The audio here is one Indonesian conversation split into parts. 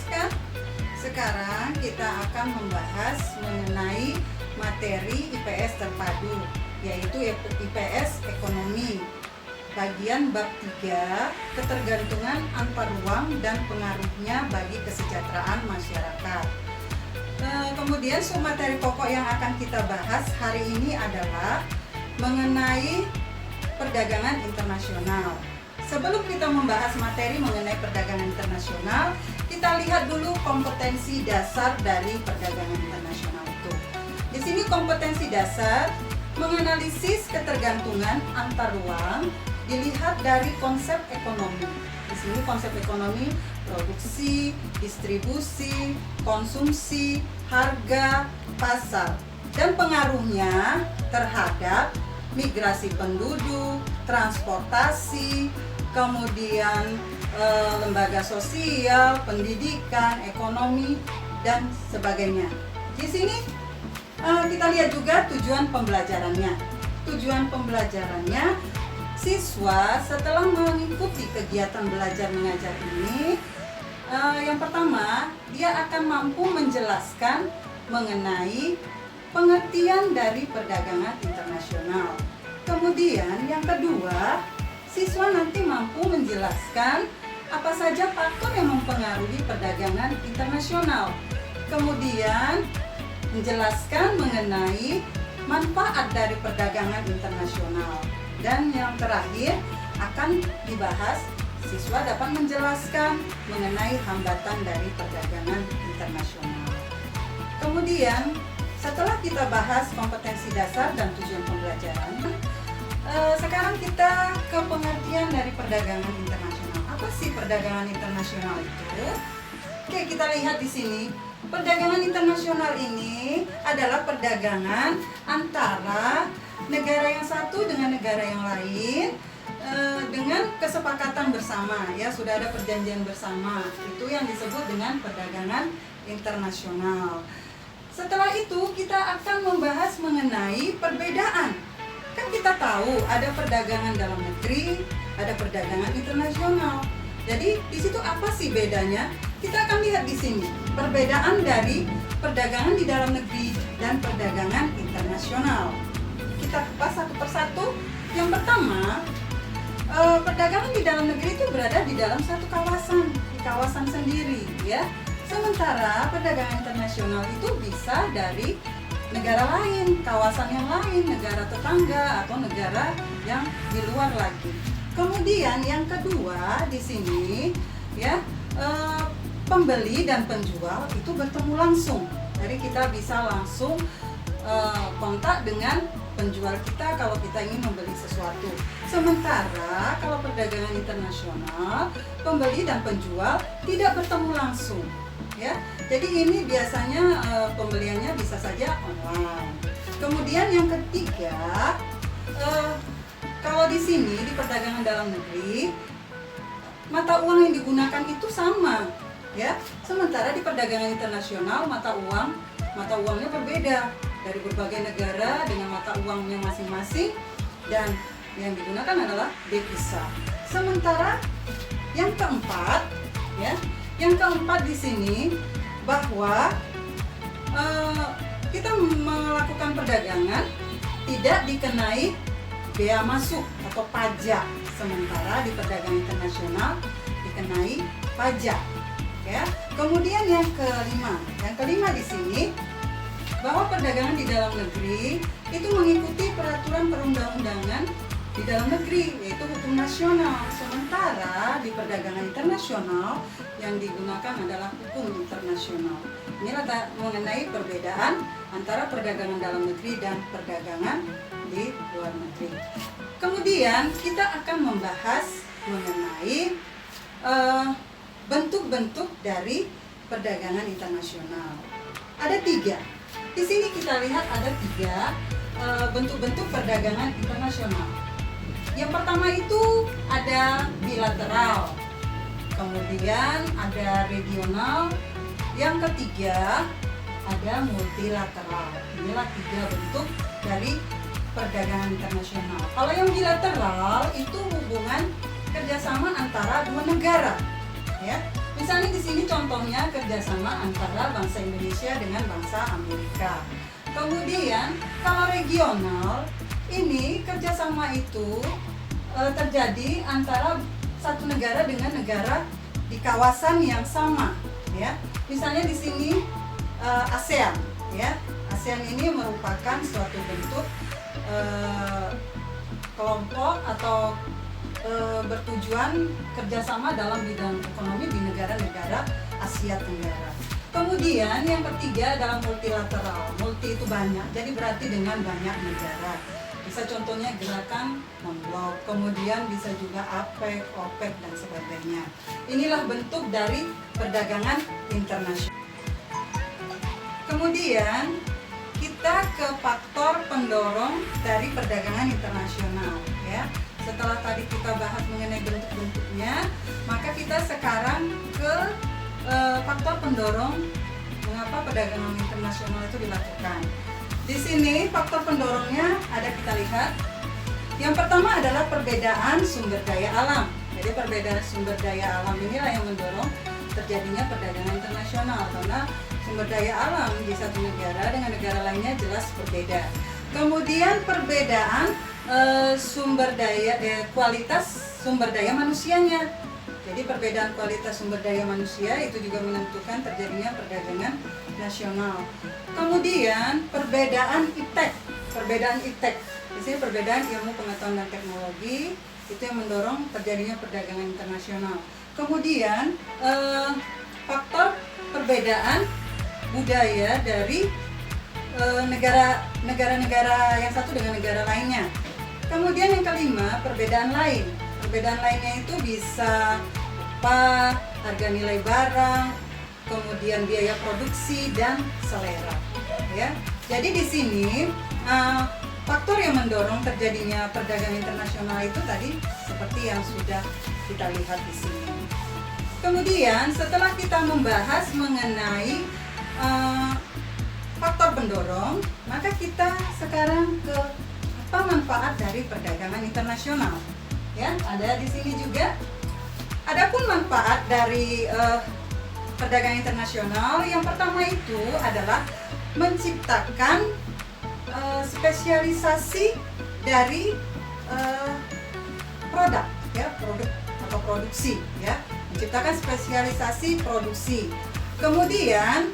teruskan. Sekarang kita akan membahas mengenai materi IPS terpadu, yaitu IPS Ekonomi. Bagian bab 3, ketergantungan antar ruang dan pengaruhnya bagi kesejahteraan masyarakat. Kemudian materi pokok yang akan kita bahas hari ini adalah mengenai perdagangan internasional. Sebelum kita membahas materi mengenai perdagangan internasional, kita lihat dulu kompetensi dasar dari perdagangan internasional itu. Di sini kompetensi dasar menganalisis ketergantungan antar ruang dilihat dari konsep ekonomi. Di sini konsep ekonomi produksi, distribusi, konsumsi, harga, pasar, dan pengaruhnya terhadap migrasi penduduk, transportasi, kemudian lembaga sosial, pendidikan, ekonomi, dan sebagainya. Di sini kita lihat juga tujuan pembelajarannya. Tujuan pembelajarannya, siswa setelah mengikuti kegiatan belajar mengajar ini, yang pertama, dia akan mampu menjelaskan mengenai pengertian dari perdagangan internasional. Kemudian yang kedua, siswa nanti mampu menjelaskan apa saja faktor yang mempengaruhi perdagangan internasional. Kemudian menjelaskan mengenai manfaat dari perdagangan internasional. Dan yang terakhir akan dibahas, siswa dapat menjelaskan mengenai hambatan dari perdagangan internasional. Kemudian setelah kita bahas kompetensi dasar dan tujuan pembelajaran, sekarang kita ke pengertian dari perdagangan internasional. Apa sih perdagangan internasional itu? Oke, kita lihat di sini. Perdagangan internasional ini adalah perdagangan antara negara yang satu dengan negara yang lain dengan kesepakatan bersama, ya, sudah ada perjanjian bersama. Itu yang disebut dengan perdagangan internasional. Setelah itu kita akan membahas mengenai perbedaan. Kan kita tahu ada perdagangan dalam negeri, ada perdagangan internasional. Jadi di situ apa sih bedanya? Kita akan lihat di sini perbedaan dari perdagangan di dalam negeri dan perdagangan internasional. Kita kupas satu persatu. Yang pertama, perdagangan di dalam negeri itu berada di dalam satu kawasan, di kawasan sendiri, ya. Sementara perdagangan internasional itu bisa dari negara lain, kawasan yang lain, negara tetangga atau negara yang di luar lagi. Kemudian yang kedua di sini, ya, pembeli dan penjual itu bertemu langsung. Jadi kita bisa langsung kontak dengan penjual kita kalau kita ingin membeli sesuatu. Sementara kalau perdagangan internasional, pembeli dan penjual tidak bertemu langsung, ya. Jadi ini biasanya pembeliannya bisa saja online. Kemudian yang ketiga, kalau di sini di perdagangan dalam negeri, mata uang yang digunakan itu sama, ya. Sementara di perdagangan internasional mata uangnya berbeda dari berbagai negara dengan mata uangnya masing-masing, dan yang digunakan adalah devisa. Sementara yang keempat, ya, di sini bahwa kita melakukan perdagangan tidak dikenai bea masuk atau pajak, sementara di perdagangan internasional dikenai pajak, ya. Kemudian yang kelima di sini bahwa perdagangan di dalam negeri itu mengikuti peraturan perundang-undangan di dalam negeri, yaitu hukum nasional. Sementara di perdagangan internasional yang digunakan adalah hukum internasional. Inilah mengenai perbedaan antara perdagangan dalam negeri dan perdagangan di luar negeri. Kemudian kita akan membahas mengenai bentuk-bentuk dari perdagangan internasional. Ada 3. Di sini kita lihat ada 3 bentuk-bentuk perdagangan internasional. Yang pertama itu ada bilateral, kemudian ada regional, yang ketiga ada multilateral. Inilah 3 bentuk dari perdagangan internasional. Kalau yang bilateral itu hubungan kerjasama antara 2 negara, ya. Misalnya di sini contohnya kerjasama antara bangsa Indonesia dengan bangsa Amerika. Kemudian kalau regional, ini kerjasama itu terjadi antara satu negara dengan negara di kawasan yang sama, ya. Misalnya di sini ASEAN, ya. ASEAN ini merupakan suatu bentuk kelompok atau bertujuan kerjasama dalam bidang ekonomi di negara-negara Asia Tenggara. Kemudian yang ketiga adalah multilateral. Multi itu banyak, jadi berarti dengan banyak negara. Bisa contohnya gerakan non-blok, kemudian bisa juga APEC, OPEC, dan sebagainya. Inilah bentuk dari perdagangan internasional. Kemudian kita ke faktor pendorong dari perdagangan internasional, ya. Setelah tadi kita bahas mengenai bentuk-bentuknya, maka kita sekarang ke faktor pendorong mengapa perdagangan internasional itu dilakukan. Di sini faktor pendorongnya ada, kita lihat. Yang pertama adalah perbedaan sumber daya alam. Jadi perbedaan sumber daya alam inilah yang mendorong terjadinya perdagangan internasional, karena sumber daya alam di satu negara dengan negara lainnya jelas berbeda. Kemudian perbedaan sumber daya, kualitas sumber daya manusianya. Jadi perbedaan kualitas sumber daya manusia itu juga menentukan terjadinya perdagangan nasional. Kemudian perbedaan iptek, di sini perbedaan ilmu pengetahuan dan teknologi itu yang mendorong terjadinya perdagangan internasional. Kemudian faktor perbedaan budaya dari negara-negara yang satu dengan negara lainnya. Kemudian yang kelima, perbedaan lain. Perbedaan lainnya itu bisa upah, harga nilai barang, kemudian biaya produksi dan selera. Ya, jadi di sini faktor yang mendorong terjadinya perdagangan internasional itu tadi seperti yang sudah kita lihat di sini. Kemudian setelah kita membahas mengenai faktor pendorong, maka kita sekarang ke apa manfaat dari perdagangan internasional. Ya, ada di sini juga. Adapun manfaat dari perdagangan internasional, yang pertama itu adalah menciptakan spesialisasi dari produk, ya, produk atau produksi, ya, menciptakan spesialisasi produksi. Kemudian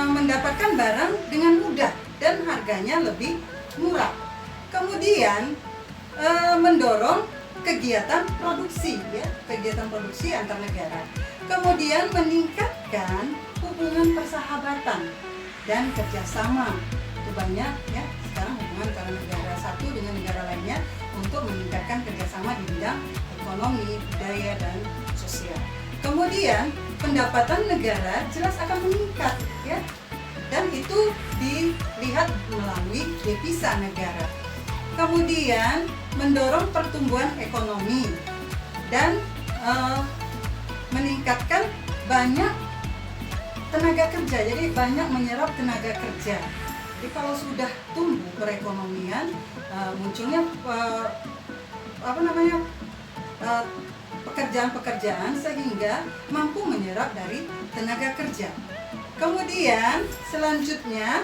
mendapatkan barang dengan mudah dan harganya lebih murah. Kemudian mendorong kegiatan produksi, ya, kegiatan produksi antar negara. Kemudian meningkatkan hubungan persahabatan dan kerjasama. Itu banyak, ya, sekarang hubungan antara negara satu dengan negara lainnya untuk meningkatkan kerjasama di bidang ekonomi, budaya, dan sosial. Kemudian pendapatan negara jelas akan meningkat, ya, dan itu dilihat melalui devisa negara. Kemudian mendorong pertumbuhan ekonomi dan meningkatkan banyak tenaga kerja, jadi banyak menyerap tenaga kerja. Jadi kalau sudah tumbuh perekonomian, munculnya pekerjaan-pekerjaan sehingga mampu menyerap dari tenaga kerja. Kemudian selanjutnya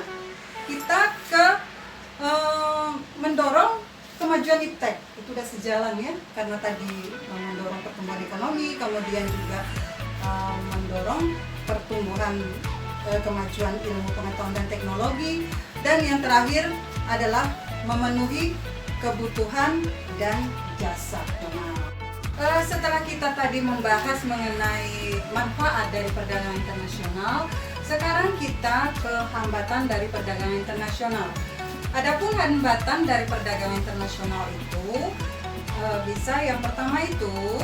kita ke mendorong kemajuan iptek. Itu sudah sejalan, ya, karena tadi mendorong pertumbuhan ekonomi, kemudian juga mendorong pertumbuhan kemajuan ilmu pengetahuan dan teknologi, dan yang terakhir adalah memenuhi kebutuhan dan jasa. Setelah kita tadi membahas mengenai manfaat dari perdagangan internasional, sekarang kita ke hambatan dari perdagangan internasional. Adapun hambatan dari perdagangan internasional itu bisa, yang pertama itu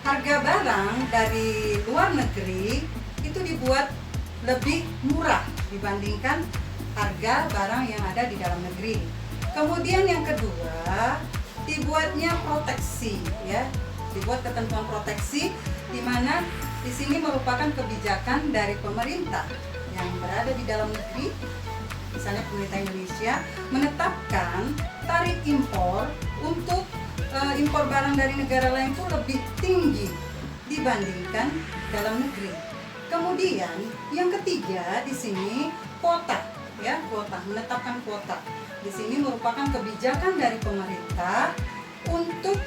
harga barang dari luar negeri itu dibuat lebih murah dibandingkan harga barang yang ada di dalam negeri. Kemudian yang kedua, dibuatnya proteksi, ya, dibuat ketentuan proteksi, di mana di sini merupakan kebijakan dari pemerintah yang berada di dalam negeri. Misalnya pemerintah Indonesia menetapkan tarif impor untuk impor barang dari negara lain itu lebih tinggi dibandingkan dalam negeri. Kemudian yang ketiga di sini kuota, ya, kuota, menetapkan kuota. Di sini merupakan kebijakan dari pemerintah untuk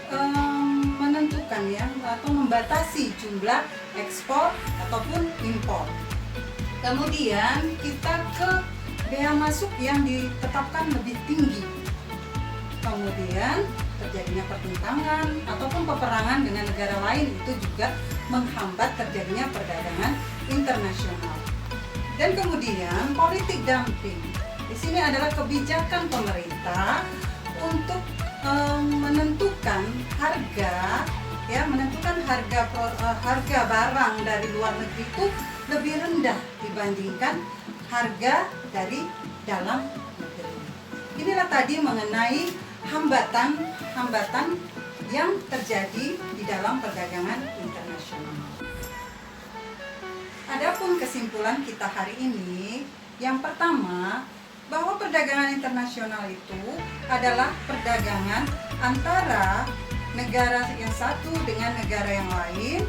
menentukan ya atau membatasi jumlah ekspor ataupun impor. Kemudian kita ke bea masuk yang ditetapkan lebih tinggi. Kemudian terjadinya pertentangan ataupun peperangan dengan negara lain itu juga menghambat terjadinya perdagangan internasional. Dan kemudian politik dumping. Di sini adalah kebijakan pemerintah untuk menentukan harga, ya, menentukan harga barang dari luar negeri itu lebih rendah dibandingkan harga dari dalam negeri. Inilah tadi mengenai hambatan yang terjadi di dalam perdagangan internasional. Adapun kesimpulan kita hari ini, yang pertama, bahwa perdagangan internasional itu adalah perdagangan antara negara yang satu dengan negara yang lain,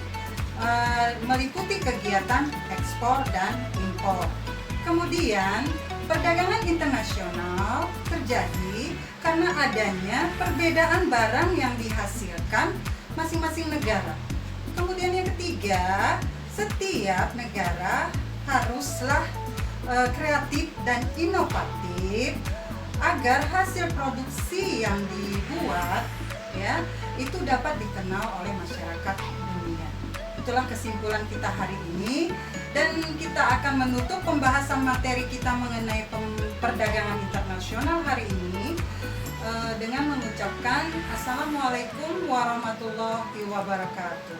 meliputi kegiatan ekspor dan impor. Kemudian perdagangan internasional terjadi karena adanya perbedaan barang yang dihasilkan masing-masing negara. Kemudian yang ketiga, setiap negara haruslah kreatif dan inovatif agar hasil produksi yang dibuat ya itu dapat dikenal oleh masyarakat dunia. Itulah kesimpulan kita hari ini, dan kita akan menutup pembahasan materi kita mengenai perdagangan internasional hari ini dengan mengucapkan Assalamualaikum warahmatullahi wabarakatuh.